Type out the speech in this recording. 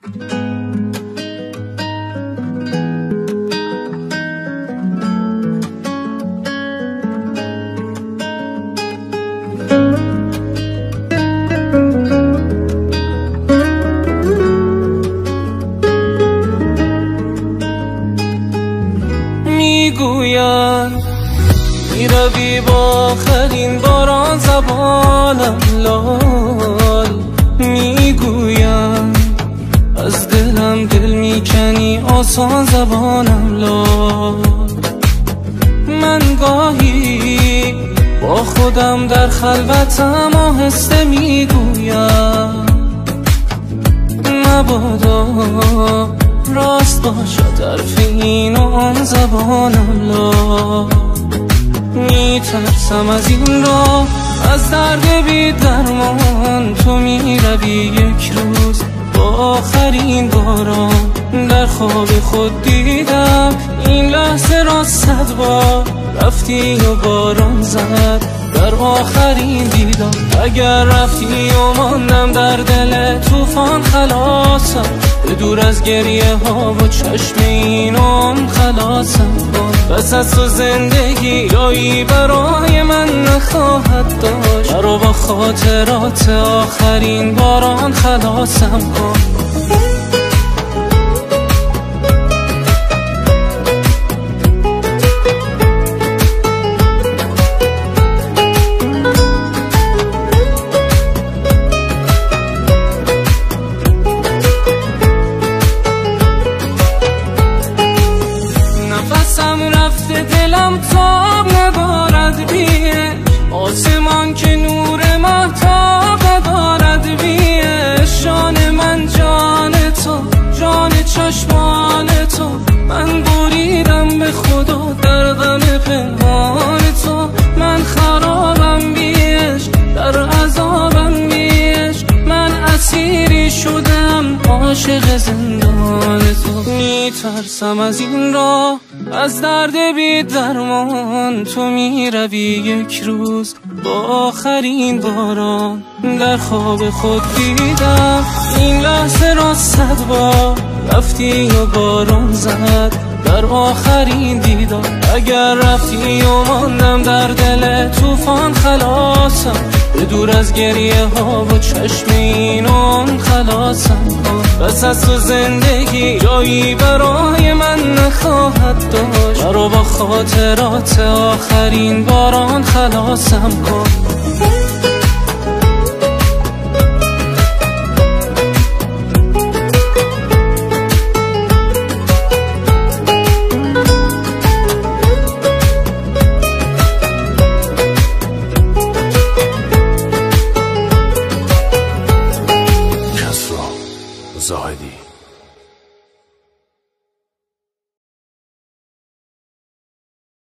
میگویم میروی با آخرین باران زبانم لال، میگویم از دلم دل میکنی آسان زبانم لال. من گاهی با خودم در خلوتم آهسته میگویم مبادا راست باشد حرف این و آن زبانم لا. میترسم از این راه، از درد بی درمان تو میروی یک روز با آخرین باران. در خواب خود دیدم این لحظه را 100 بار، رفتی و باران زد در آخرین دیدار. اگر رفتی و ماندم در دل طوفان خلاصم، به دور از گریه ها و چشم اینم خلاصم کن. بس از تو زندگی جایی برای من نخواهد داشت، مرا با خاطرات آخرین باران خلاصم کن. نفسم رفته دلم تاب ندارد بیه، آسمان که نور مهتاب ندارد بیه. جان من جان تو، جان چشمان تو، من بریدم به خدا در غم پنهان تو. من خرابم بیش در عذابم بیش، من اسیری شدم عاشق زندان تو. میترسم از این راه، از درد بی درمان تو میروی یک روز با آخرین باران. در خواب خود دیدم این لحظه را 100 بار، رفتی و باران زد در آخرین دیدار. اگر رفتی و ماندم در دل طوفان خلاصم، به دور از گریه ها و چشم اینم خلاصم کن. بس از تو زندگی جایی برای من نخواهد داشت، مرا با خاطرات آخرین باران خلاصم کن. زاهدی